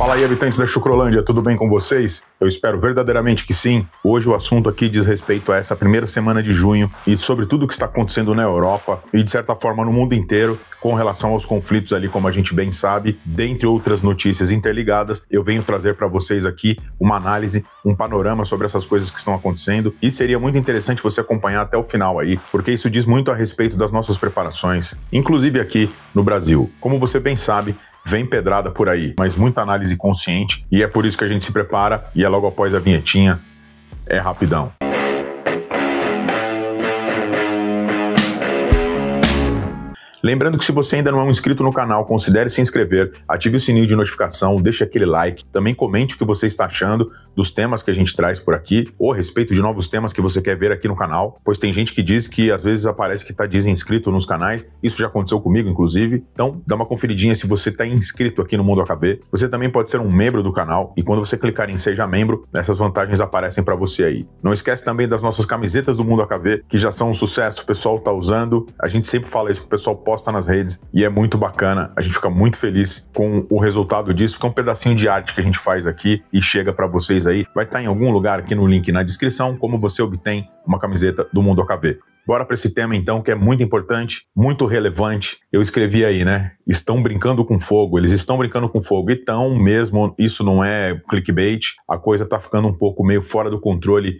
Fala aí, habitantes da Chucrolândia, tudo bem com vocês? Eu espero verdadeiramente que sim. Hoje o assunto aqui diz respeito a essa primeira semana de junho e sobre tudo o que está acontecendo na Europa e de certa forma no mundo inteiro com relação aos conflitos ali, como a gente bem sabe, dentre outras notícias interligadas. Eu venho trazer para vocês aqui uma análise, um panorama sobre essas coisas que estão acontecendo e seria muito interessante você acompanhar até o final aí, porque isso diz muito a respeito das nossas preparações, inclusive aqui no Brasil. Como você bem sabe, vem pedrada por aí, mas muita análise consciente e é por isso que a gente se prepara e é logo após a vinhetinha, é rapidão. Lembrando que se você ainda não é um inscrito no canal, considere se inscrever, ative o sininho de notificação, deixe aquele like, também comente o que você está achando dos temas que a gente traz por aqui, ou a respeito de novos temas que você quer ver aqui no canal, pois tem gente que diz que às vezes aparece que está desinscrito nos canais, isso já aconteceu comigo inclusive, então dá uma conferidinha se você está inscrito aqui no Mundo AKB. Você também pode ser um membro do canal e quando você clicar em Seja Membro, essas vantagens aparecem para você aí. Não esquece também das nossas camisetas do Mundo AKB, que já são um sucesso, o pessoal está usando, a gente sempre fala isso, que o pessoal posta nas redes e é muito bacana, a gente fica muito feliz com o resultado disso, porque é um pedacinho de arte que a gente faz aqui e chega para vocês aí, vai estar em algum lugar aqui no link na descrição, como você obtém uma camiseta do Mundo AKB. Bora para esse tema então, que é muito importante, muito relevante. Eu escrevi aí, né? Estão brincando com fogo, eles estão brincando com fogo. Então, mesmo, isso não é clickbait, a coisa tá ficando um pouco meio fora do controle.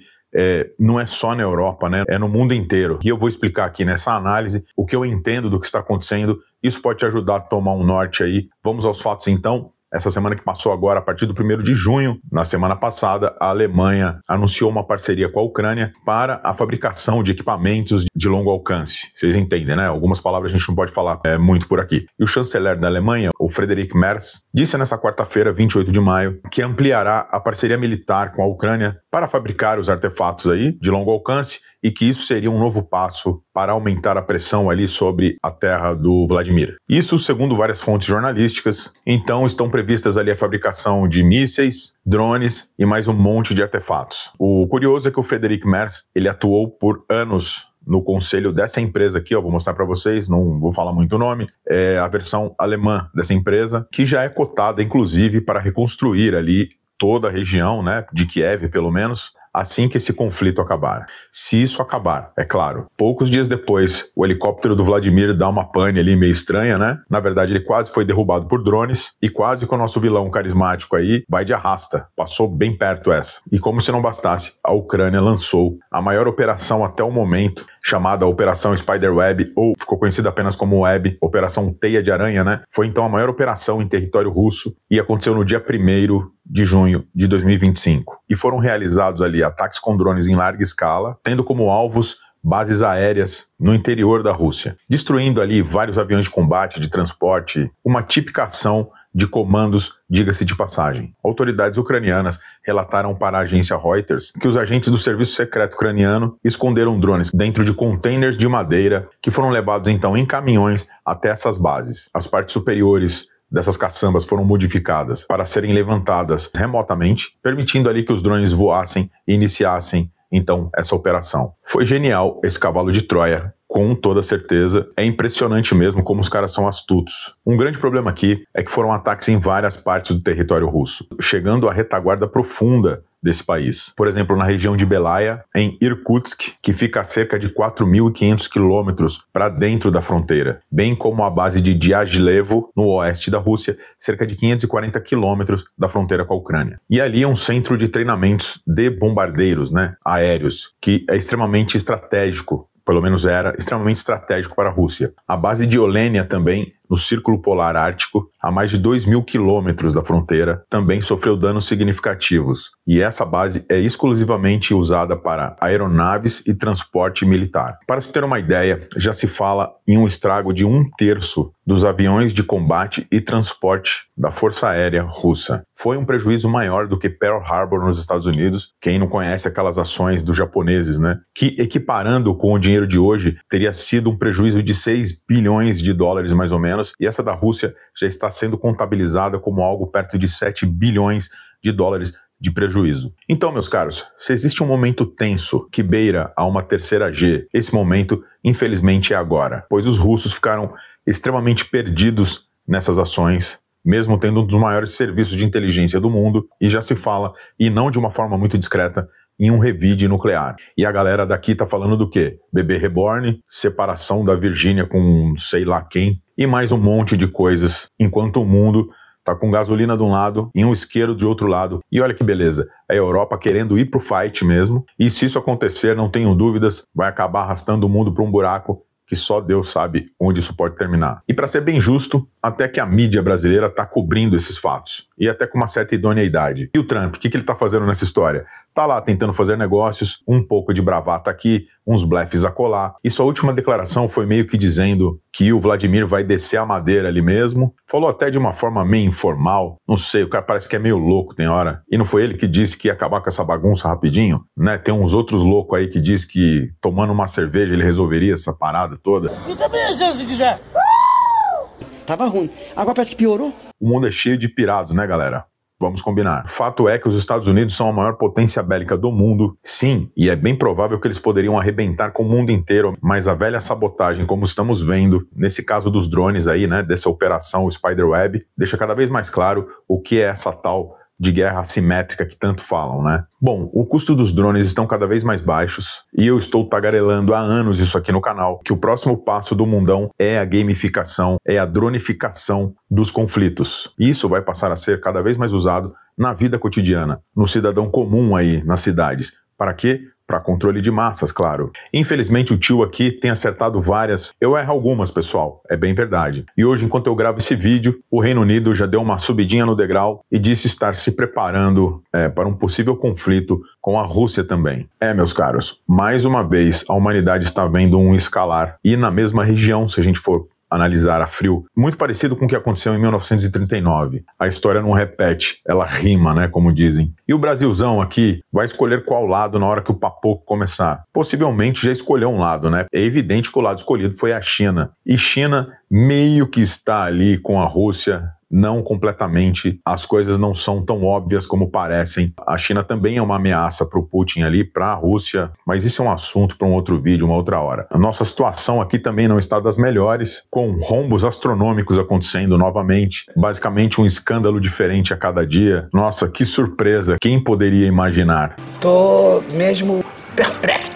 Não é só na Europa, né? É no mundo inteiro. E eu vou explicar aqui nessa análise o que eu entendo do que está acontecendo. Isso pode te ajudar a tomar um norte aí. Vamos aos fatos então. Essa semana que passou agora, a partir do 1º de junho, na semana passada, a Alemanha anunciou uma parceria com a Ucrânia para a fabricação de equipamentos de longo alcance. Vocês entendem, né? Algumas palavras a gente não pode falar muito por aqui. E o chanceler da Alemanha, o Friedrich Merz, disse nessa quarta-feira, 28 de maio, que ampliará a parceria militar com a Ucrânia para fabricar os artefatos aí de longo alcance e que isso seria um novo passo para aumentar a pressão ali sobre a terra do Vladimir. Isso segundo várias fontes jornalísticas. Então estão previstas ali a fabricação de mísseis, drones e mais um monte de artefatos. O curioso é que o Friedrich Merz, ele atuou por anos no conselho dessa empresa aqui, vou mostrar para vocês, não vou falar muito o nome, é a versão alemã dessa empresa, que já é cotada inclusive para reconstruir ali toda a região, né, de Kiev pelo menos, assim que esse conflito acabar. Se isso acabar, é claro. Poucos dias depois, o helicóptero do Vladimir dá uma pane ali meio estranha, né? Na verdade, ele quase foi derrubado por drones e quase que o nosso vilão carismático aí vai de arrasta. Passou bem perto essa. E como se não bastasse, a Ucrânia lançou a maior operação até o momento, chamada Operação Spiderweb, ou ficou conhecida apenas como Web, Operação Teia de Aranha, né? Foi então a maior operação em território russo e aconteceu no dia 1º de junho de 2025. E foram realizados ali ataques com drones em larga escala, tendo como alvos bases aéreas no interior da Rússia, destruindo ali vários aviões de combate, de transporte, uma típica ação de comandos, diga-se de passagem. Autoridades ucranianas relataram para a agência Reuters que os agentes do serviço secreto ucraniano esconderam drones dentro de containers de madeira que foram levados então em caminhões até essas bases. As partes superiores dessas caçambas foram modificadas para serem levantadas remotamente, permitindo ali que os drones voassem e iniciassem então essa operação. Foi genial esse cavalo de Troia, com toda certeza. É impressionante mesmo como os caras são astutos. Um grande problema aqui é que foram ataques em várias partes do território russo, chegando à retaguarda profunda desse país. Por exemplo, na região de Belaya, em Irkutsk, que fica a cerca de 4.500 quilômetros para dentro da fronteira, bem como a base de Diaghilevo, no oeste da Rússia, cerca de 540 quilômetros da fronteira com a Ucrânia. E ali é um centro de treinamentos de bombardeiros, né, aéreos, que é extremamente estratégico, pelo menos era extremamente estratégico para a Rússia. A base de Olenia também, no Círculo Polar Ártico, a mais de 2.000 quilômetros da fronteira, também sofreu danos significativos. E essa base é exclusivamente usada para aeronaves e transporte militar. Para se ter uma ideia, já se fala em um estrago de 1/3 dos aviões de combate e transporte da Força Aérea Russa. Foi um prejuízo maior do que Pearl Harbor nos Estados Unidos. Quem não conhece aquelas ações dos japoneses, né? Que, equiparando com o dinheiro de hoje, teria sido um prejuízo de 6 bilhões de dólares mais ou menos, e essa da Rússia já está sendo contabilizada como algo perto de 7 bilhões de dólares de prejuízo. Então, meus caros, se existe um momento tenso que beira a uma terceira G, esse momento, infelizmente, é agora, pois os russos ficaram extremamente perdidos nessas ações mesmo tendo um dos maiores serviços de inteligência do mundo, e já se fala, e não de uma forma muito discreta, em um revide nuclear. E a galera daqui tá falando do quê? Bebê reborn, separação da Virgínia com sei lá quem, e mais um monte de coisas, enquanto o mundo tá com gasolina de um lado e um isqueiro de outro lado. E olha que beleza, a Europa querendo ir pro fight mesmo, e se isso acontecer, não tenho dúvidas, vai acabar arrastando o mundo para um buraco que só Deus sabe onde isso pode terminar. E para ser bem justo, até que a mídia brasileira está cobrindo esses fatos, e até com uma certa idoneidade. E o Trump, o que ele está fazendo nessa história? Tá lá tentando fazer negócios, um pouco de bravata aqui, uns blefes a colar, e sua última declaração foi meio que dizendo que o Vladimir vai descer a madeira ali mesmo. Falou até de uma forma meio informal, não sei, o cara parece que é meio louco tem hora. E não foi ele que disse que ia acabar com essa bagunça rapidinho, né? Tem uns outros loucos aí que diz que tomando uma cerveja ele resolveria essa parada toda. Fica bem, se quiser. Tava ruim, agora parece que piorou. O mundo é cheio de pirados, né, galera? Vamos combinar. Fato é que os Estados Unidos são a maior potência bélica do mundo, sim, e é bem provável que eles poderiam arrebentar com o mundo inteiro, mas a velha sabotagem, como estamos vendo, nesse caso dos drones aí, né, dessa operação Spiderweb, deixa cada vez mais claro o que é essa tal de guerra assimétrica que tanto falam, né? Bom, o custo dos drones estão cada vez mais baixos e eu estou tagarelando há anos isso aqui no canal, que o próximo passo do mundão é a gamificação, é a dronificação dos conflitos. Isso vai passar a ser cada vez mais usado na vida cotidiana, no cidadão comum aí nas cidades. Para quê? Para controle de massas, claro. Infelizmente o tio aqui tem acertado várias, eu erro algumas, pessoal, é bem verdade. E hoje, enquanto eu gravo esse vídeo, o Reino Unido já deu uma subidinha no degrau e disse estar se preparando para um possível conflito com a Rússia também. Meus caros, mais uma vez a humanidade está vendo um escalar, e na mesma região, se a gente for analisar a frio, muito parecido com o que aconteceu em 1939. A história não repete, ela rima, né, como dizem. E o Brasilzão aqui vai escolher qual lado na hora que o papoco começar? Possivelmente já escolheu um lado, né? É evidente que o lado escolhido foi a China. E China meio que está ali com a Rússia, não completamente, as coisas não são tão óbvias como parecem. A China também é uma ameaça para o Putin ali, para a Rússia, mas isso é um assunto para um outro vídeo, uma outra hora. A nossa situação aqui também não está das melhores, com rombos astronômicos acontecendo novamente, basicamente um escândalo diferente a cada dia. Nossa, que surpresa, quem poderia imaginar? Tô mesmo perplexo.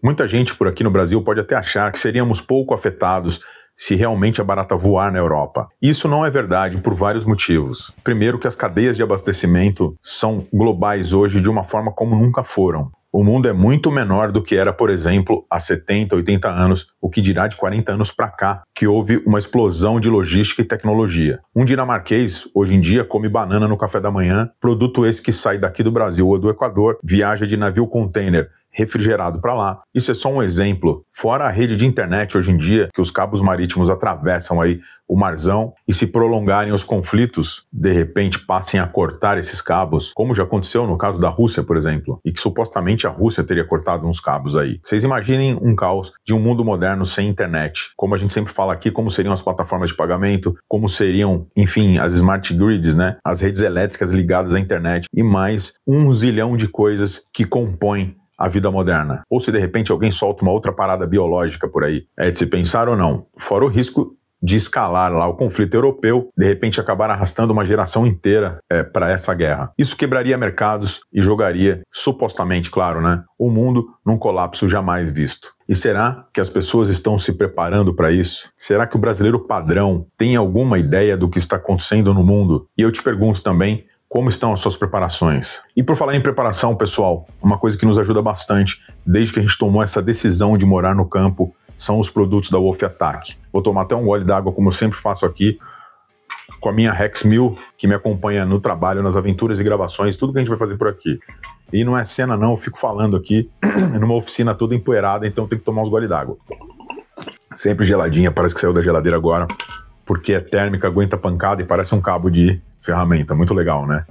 Muita gente por aqui no Brasil pode até achar que seríamos pouco afetados se realmente a barata voar na Europa. Isso não é verdade por vários motivos. Primeiro, que as cadeias de abastecimento são globais hoje de uma forma como nunca foram. O mundo é muito menor do que era, por exemplo, há 70, 80 anos, o que dirá de 40 anos para cá, que houve uma explosão de logística e tecnologia. Um dinamarquês, hoje em dia, come banana no café da manhã, produto esse que sai daqui do Brasil ou do Equador, viaja de navio container refrigerado para lá. Isso é só um exemplo. Fora a rede de internet hoje em dia, que os cabos marítimos atravessam aí o marzão, e se prolongarem os conflitos, de repente passem a cortar esses cabos, como já aconteceu no caso da Rússia, por exemplo, e que supostamente a Rússia teria cortado uns cabos aí. Vocês imaginem um caos de um mundo moderno sem internet. Como a gente sempre fala aqui, como seriam as plataformas de pagamento, como seriam, enfim, as smart grids, né? As redes elétricas ligadas à internet, e mais 1 zilhão de coisas que compõem a vida moderna. Ou se de repente alguém solta uma outra parada biológica por aí. É de se pensar ou não. Fora o risco de escalar lá o conflito europeu, de repente acabar arrastando uma geração inteira para essa guerra. Isso quebraria mercados e jogaria, supostamente, claro, né, o mundo num colapso jamais visto. E será que as pessoas estão se preparando para isso? Será que o brasileiro padrão tem alguma ideia do que está acontecendo no mundo? E eu te pergunto também, como estão as suas preparações? E por falar em preparação, pessoal, uma coisa que nos ajuda bastante, desde que a gente tomou essa decisão de morar no campo, são os produtos da Wolf Attack. Vou tomar até um gole d'água, como eu sempre faço aqui, com a minha Rex 1000, que me acompanha no trabalho, nas aventuras e gravações, tudo que a gente vai fazer por aqui. E não é cena não, eu fico falando aqui, numa oficina toda empoeirada, então tem que tomar uns gole d'água. Sempre geladinha, parece que saiu da geladeira agora, porque é térmica, aguenta pancada e parece um cabo de ferramenta, muito legal, né?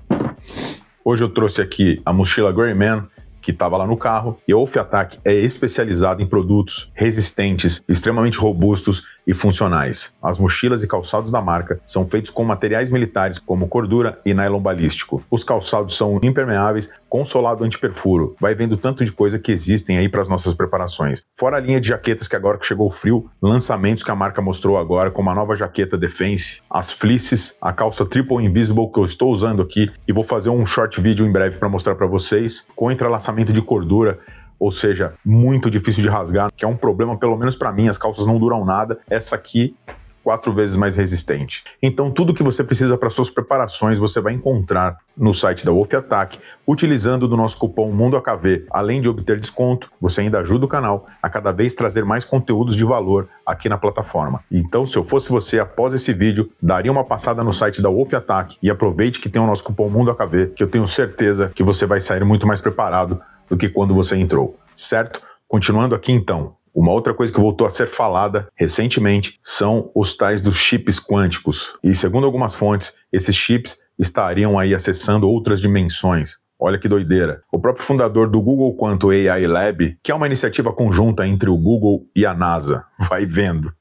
Hoje eu trouxe aqui a mochila Greyman, que estava lá no carro, e a Wolf Attack é especializada em produtos resistentes, extremamente robustos e funcionais. As mochilas e calçados da marca são feitos com materiais militares como cordura e nylon balístico. Os calçados são impermeáveis com solado antiperfuro. Vai vendo tanto de coisa que existem aí para as nossas preparações. Fora a linha de jaquetas que agora que chegou o frio, lançamentos que a marca mostrou agora, como a nova jaqueta Defense, as fleeces, a calça Triple Invisible que eu estou usando aqui e vou fazer um short vídeo em breve para mostrar para vocês, com entrelaçamento de cordura, ou seja, muito difícil de rasgar, que é um problema pelo menos para mim, as calças não duram nada. Essa aqui 4 vezes mais resistente. Então tudo que você precisa para suas preparações você vai encontrar no site da Wolf Attack, utilizando do nosso cupom MUNDOAKV. Além de obter desconto, você ainda ajuda o canal a cada vez trazer mais conteúdos de valor aqui na plataforma. Então, se eu fosse você, após esse vídeo, daria uma passada no site da Wolf Attack e aproveite que tem o nosso cupom MUNDOAKV, que eu tenho certeza que você vai sair muito mais preparado do que quando você entrou, certo? Continuando aqui então, uma outra coisa que voltou a ser falada recentemente são os tais dos chips quânticos. E segundo algumas fontes, esses chips estariam aí acessando outras dimensões. Olha que doideira. O próprio fundador do Google Quantum AI Lab, que é uma iniciativa conjunta entre o Google e a NASA, vai vendo.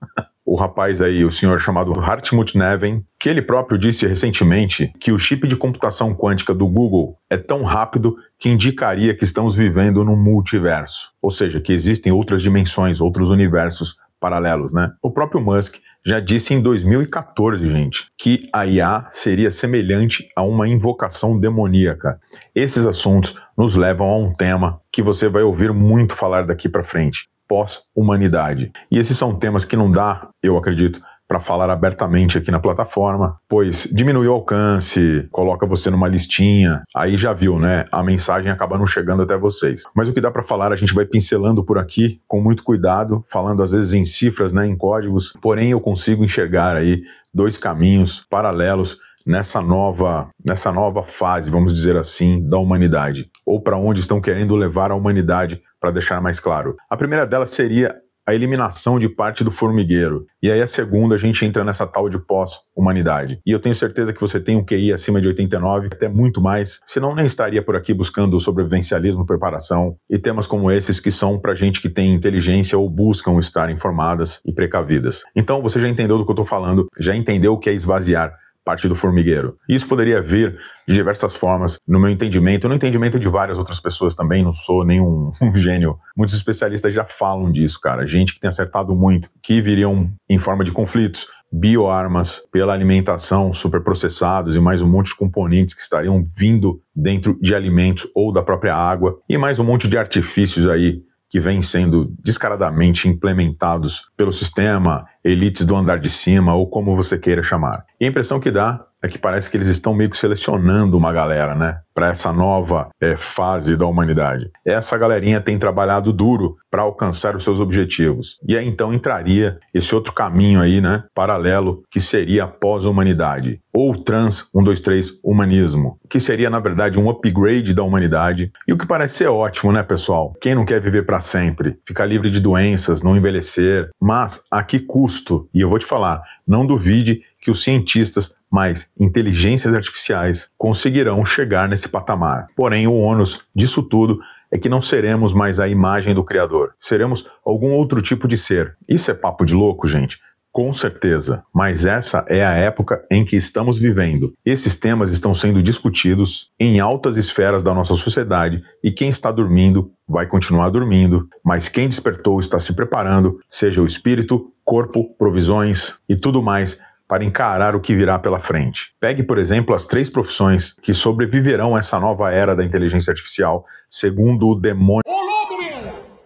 O rapaz aí, o senhor chamado Hartmut Neven, que ele próprio disse recentemente que o chip de computação quântica do Google é tão rápido que indicaria que estamos vivendo num multiverso. Ou seja, que existem outras dimensões, outros universos paralelos, né? O próprio Musk já disse em 2014, gente, que a IA seria semelhante a uma invocação demoníaca. Esses assuntos nos levam a um tema que você vai ouvir muito falar daqui para frente: pós-humanidade. E esses são temas que não dá, eu acredito, para falar abertamente aqui na plataforma, pois diminui o alcance, coloca você numa listinha, aí já viu, né? A mensagem acaba não chegando até vocês. Mas o que dá para falar a gente vai pincelando por aqui, com muito cuidado, falando às vezes em cifras, né, em códigos, porém eu consigo enxergar aí 2 caminhos paralelos nessa nova fase, vamos dizer assim, da humanidade, ou para onde estão querendo levar a humanidade, para deixar mais claro. A primeira delas seria a eliminação de parte do formigueiro. E aí a segunda, a gente entra nessa tal de pós-humanidade. E eu tenho certeza que você tem um QI acima de 89, até muito mais, senão nem estaria por aqui buscando sobrevivencialismo, preparação e temas como esses que são pra gente que tem inteligência ou buscam estar informadas e precavidas. Então você já entendeu do que eu tô falando, já entendeu o que é esvaziar parte do formigueiro. Isso poderia vir de diversas formas, no meu entendimento, no entendimento de várias outras pessoas também, não sou nenhum gênio. Muitos especialistas já falam disso, cara. Gente que tem acertado muito, que viriam em forma de conflitos, bioarmas, pela alimentação, superprocessados e mais um monte de componentes que estariam vindo dentro de alimentos ou da própria água, e mais um monte de artifícios aí que vêm sendo descaradamente implementados pelo sistema, elites do andar de cima, ou como você queira chamar. E a impressão que dá é que parece que eles estão meio que selecionando uma galera, né, para essa nova fase da humanidade. Essa galerinha tem trabalhado duro para alcançar os seus objetivos. E aí então entraria esse outro caminho aí, né, paralelo, que seria a pós-humanidade, ou trans 123 humanismo, que seria na verdade um upgrade da humanidade. E o que parece ser ótimo, né, pessoal? Quem não quer viver para sempre, ficar livre de doenças, não envelhecer, mas a que custo? E eu vou te falar, não duvide que os cientistas mais inteligências artificiais conseguirão chegar nesse patamar. Porém, o ônus disso tudo é que não seremos mais a imagem do Criador. Seremos algum outro tipo de ser. Isso é papo de louco, gente? Com certeza, mas essa é a época em que estamos vivendo. Esses temas estão sendo discutidos em altas esferas da nossa sociedade e quem está dormindo vai continuar dormindo, mas quem despertou está se preparando, seja o espírito, corpo, provisões e tudo mais, para encarar o que virá pela frente. Pegue, por exemplo, as 3 profissões que sobreviverão a essa nova era da inteligência artificial, segundo o demônio...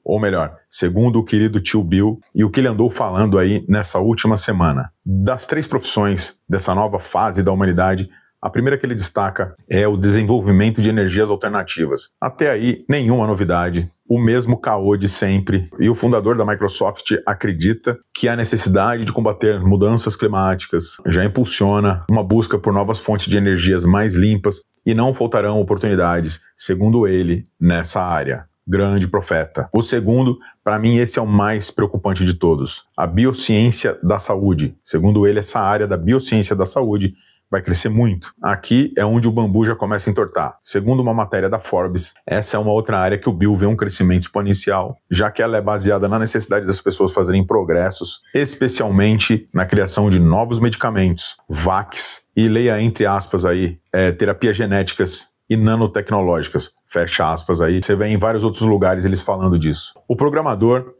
Ou melhor, segundo o querido tio Bill e o que ele andou falando aí nessa última semana. Das 3 profissões dessa nova fase da humanidade, a primeira que ele destaca é o desenvolvimento de energias alternativas. Até aí, nenhuma novidade, o mesmo caô de sempre. E o fundador da Microsoft acredita que a necessidade de combater mudanças climáticas já impulsiona uma busca por novas fontes de energias mais limpas e não faltarão oportunidades, segundo ele, nessa área. Grande profeta. O segundo, para mim, esse é o mais preocupante de todos. A biociência da saúde. Segundo ele, essa área da biociência da saúde vai crescer muito. Aqui é onde o bambu já começa a entortar. Segundo uma matéria da Forbes, essa é uma outra área que o Bill vê um crescimento exponencial, já que ela é baseada na necessidade das pessoas fazerem progressos, especialmente na criação de novos medicamentos, VACs, e leia entre aspas aí, terapias genéticas e nanotecnológicas, fecha aspas aí. Você vê em vários outros lugares eles falando disso. O programador,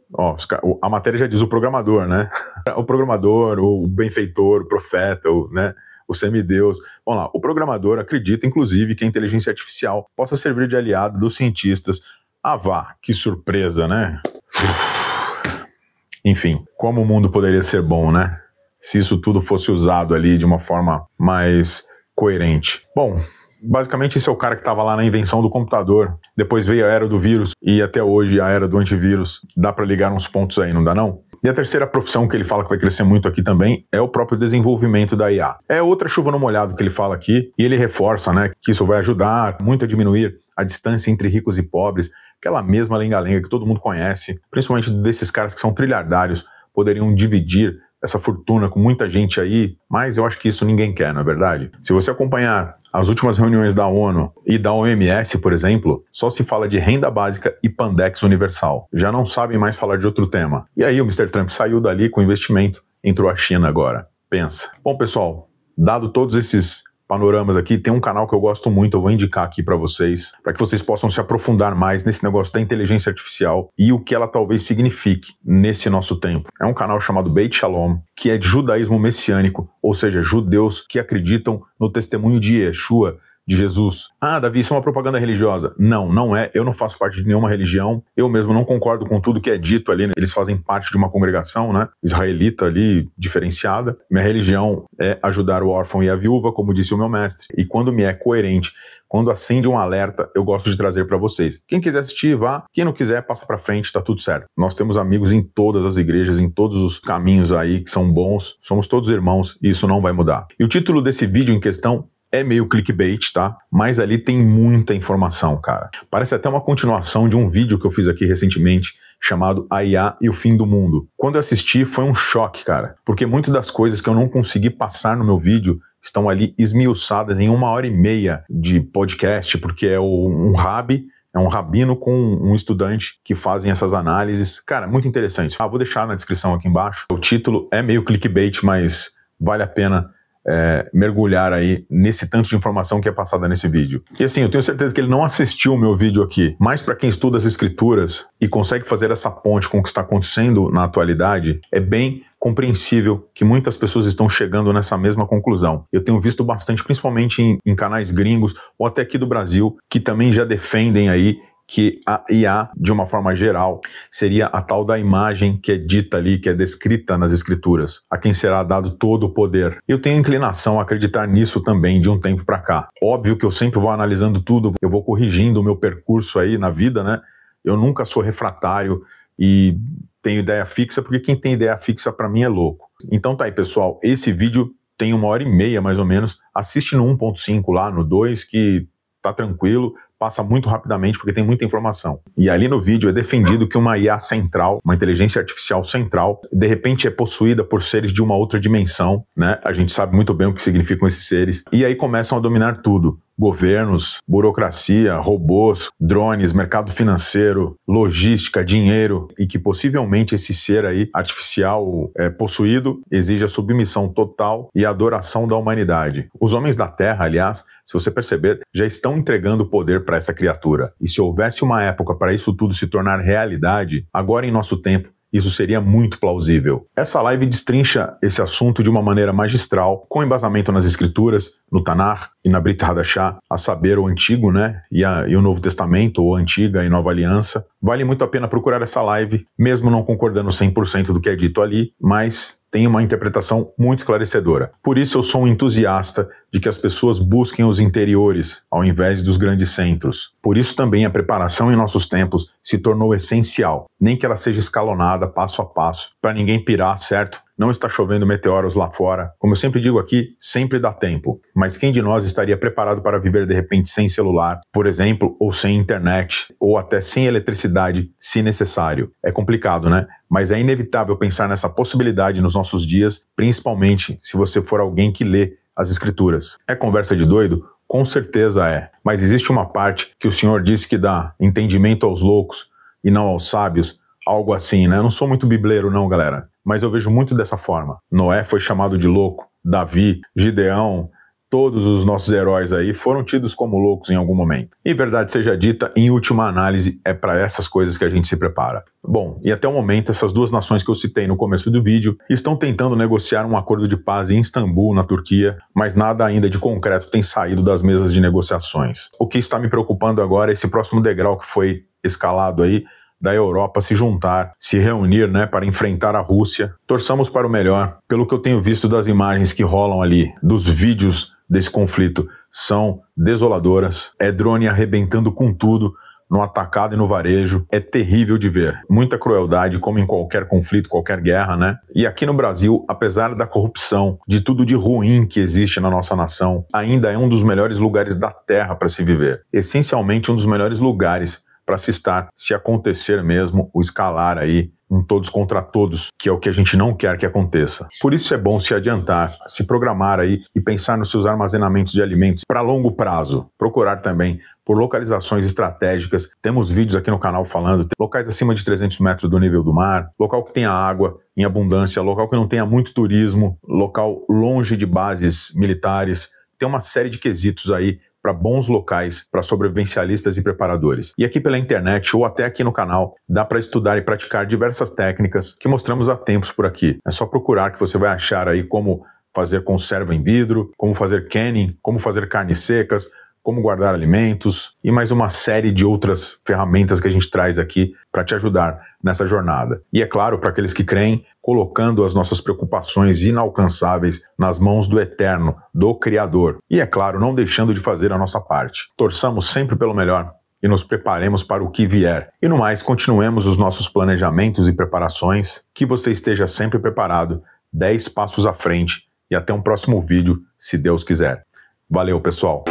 a matéria já diz o programador, né? O programador, o benfeitor, o profeta, o semideus. Vamos lá, o programador acredita, inclusive, que a inteligência artificial possa servir de aliado dos cientistas. Ah, vá, que surpresa, né? Enfim, como o mundo poderia ser bom, né? Se isso tudo fosse usado ali de uma forma mais coerente. Bom, basicamente esse é o cara que estava lá na invenção do computador. Depois veio a era do vírus e até hoje a era do antivírus. Dá para ligar uns pontos aí, não dá não? E a terceira profissão que ele fala que vai crescer muito aqui também é o próprio desenvolvimento da IA. É outra chuva no molhado que ele fala aqui, e ele reforça, né, que isso vai ajudar muito a diminuir a distância entre ricos e pobres, aquela mesma lenga-lenga que todo mundo conhece, principalmente desses caras que são trilhardários, poderiam dividir essa fortuna com muita gente aí, mas eu acho que isso ninguém quer, não é verdade? Se você acompanhar as últimas reuniões da ONU e da OMS, por exemplo, só se fala de renda básica e Pandex universal. Já não sabem mais falar de outro tema. E aí o Mr. Trump saiu dali com investimento, entrou a China agora. Pensa. Bom, pessoal, dado todos esses panoramas aqui, tem um canal que eu gosto muito, eu vou indicar aqui para vocês, para que vocês possam se aprofundar mais nesse negócio da inteligência artificial e o que ela talvez signifique nesse nosso tempo. É um canal chamado Beit Shalom, que é de judaísmo messiânico, ou seja, judeus que acreditam no testemunho de Yeshua, de Jesus. Ah, Davi, isso é uma propaganda religiosa. Não, não é. Eu não faço parte de nenhuma religião. Eu mesmo não concordo com tudo que é dito ali. Eles fazem parte de uma congregação, né, israelita ali, diferenciada. Minha religião é ajudar o órfão e a viúva, como disse o meu mestre. E quando me é coerente, quando acende um alerta, eu gosto de trazer para vocês. Quem quiser assistir, vá. Quem não quiser, passa para frente, tá tudo certo. Nós temos amigos em todas as igrejas, em todos os caminhos aí que são bons. Somos todos irmãos e isso não vai mudar. E o título desse vídeo em questão é meio clickbait, tá? Mas ali tem muita informação, cara. Parece até uma continuação de um vídeo que eu fiz aqui recentemente, chamado A IA e o Fim do Mundo. Quando eu assisti, foi um choque, cara. Porque muitas das coisas que eu não consegui passar no meu vídeo estão ali esmiuçadas em 1h30 de podcast, porque é um rabino com um estudante que fazem essas análises. Cara, muito interessante. Vou deixar na descrição aqui embaixo. O título é meio clickbait, mas vale a pena mergulhar aí nesse tanto de informação que é passada nesse vídeo. E assim, eu tenho certeza que ele não assistiu o meu vídeo aqui, mas para quem estuda as escrituras e consegue fazer essa ponte com o que está acontecendo na atualidade, é bem compreensível que muitas pessoas estão chegando nessa mesma conclusão. Eu tenho visto bastante, principalmente em canais gringos ou até aqui do Brasil, que também já defendem aí que a IA, de uma forma geral, seria a tal da imagem que é dita ali, que é descrita nas escrituras, a quem será dado todo o poder. Eu tenho inclinação a acreditar nisso também de um tempo para cá. Óbvio que eu sempre vou analisando tudo, eu vou corrigindo o meu percurso aí na vida, né? Eu nunca sou refratário e tenho ideia fixa, porque quem tem ideia fixa para mim é louco. Então tá aí, pessoal, esse vídeo tem 1h30 mais ou menos, assiste no 1.5 lá, no 2, que tá tranquilo, passa muito rapidamente porque tem muita informação. E ali no vídeo é defendido que uma IA central, uma inteligência artificial central, de repente é possuída por seres de uma outra dimensão, né? A gente sabe muito bem o que significam esses seres. E aí começam a dominar tudo. Governos, burocracia, robôs, drones, mercado financeiro, logística, dinheiro, e que possivelmente esse ser aí artificial possuído exige a submissão total e a adoração da humanidade. Os homens da Terra, aliás, se você perceber, já estão entregando poder para essa criatura. E se houvesse uma época para isso tudo se tornar realidade, agora em nosso tempo, isso seria muito plausível. Essa live destrincha esse assunto de uma maneira magistral, com embasamento nas escrituras, no Tanar e na Brit Hadashah, a saber, o Antigo, né, e o Novo Testamento, ou Antiga e Nova Aliança. Vale muito a pena procurar essa live, mesmo não concordando 100% do que é dito ali, mas tem uma interpretação muito esclarecedora. Por isso eu sou um entusiasta de que as pessoas busquem os interiores, ao invés dos grandes centros. Por isso também a preparação em nossos tempos se tornou essencial, nem que ela seja escalonada passo a passo, para ninguém pirar, certo? Não está chovendo meteoros lá fora. Como eu sempre digo aqui, sempre dá tempo. Mas quem de nós estaria preparado para viver de repente sem celular, por exemplo, ou sem internet, ou até sem eletricidade, se necessário? É complicado, né? Mas é inevitável pensar nessa possibilidade nos nossos dias, principalmente se você for alguém que lê as escrituras. É conversa de doido? Com certeza é. Mas existe uma parte que o Senhor disse que dá entendimento aos loucos e não aos sábios, algo assim, né? Eu não sou muito bibleiro não, galera, mas eu vejo muito dessa forma. Noé foi chamado de louco, Davi, Gideão, todos os nossos heróis aí foram tidos como loucos em algum momento. E verdade seja dita, em última análise, é para essas coisas que a gente se prepara. Bom, e até o momento, essas duas nações que eu citei no começo do vídeo estão tentando negociar um acordo de paz em Istambul, na Turquia, mas nada ainda de concreto tem saído das mesas de negociações. O que está me preocupando agora é esse próximo degrau que foi escalado aí, da Europa se juntar, se reunir, né, para enfrentar a Rússia. Torçamos para o melhor. Pelo que eu tenho visto das imagens que rolam ali, dos vídeos desse conflito, são desoladoras. É drone arrebentando com tudo, no atacado e no varejo. É terrível de ver. Muita crueldade, como em qualquer conflito, qualquer guerra, né? E aqui no Brasil, apesar da corrupção, de tudo de ruim que existe na nossa nação, ainda é um dos melhores lugares da Terra para se viver. Essencialmente um dos melhores lugares para se estar, se acontecer mesmo o escalar aí, um todos contra todos, que é o que a gente não quer que aconteça. Por isso é bom se adiantar, se programar aí e pensar nos seus armazenamentos de alimentos para longo prazo. Procurar também por localizações estratégicas. Temos vídeos aqui no canal falando, locais acima de 300 metros do nível do mar, local que tenha água em abundância, local que não tenha muito turismo, local longe de bases militares. Tem uma série de quesitos aí para bons locais, para sobrevivencialistas e preparadores. E aqui pela internet ou até aqui no canal, dá para estudar e praticar diversas técnicas que mostramos há tempos por aqui. É só procurar que você vai achar aí como fazer conserva em vidro, como fazer canning, como fazer carnes secas, como guardar alimentos e mais uma série de outras ferramentas que a gente traz aqui para te ajudar nessa jornada. E é claro, para aqueles que creem, colocando as nossas preocupações inalcançáveis nas mãos do Eterno, do Criador. E é claro, não deixando de fazer a nossa parte. Torçamos sempre pelo melhor e nos preparemos para o que vier. E no mais, continuemos os nossos planejamentos e preparações, que você esteja sempre preparado, 10 passos à frente e até um próximo vídeo, se Deus quiser. Valeu, pessoal!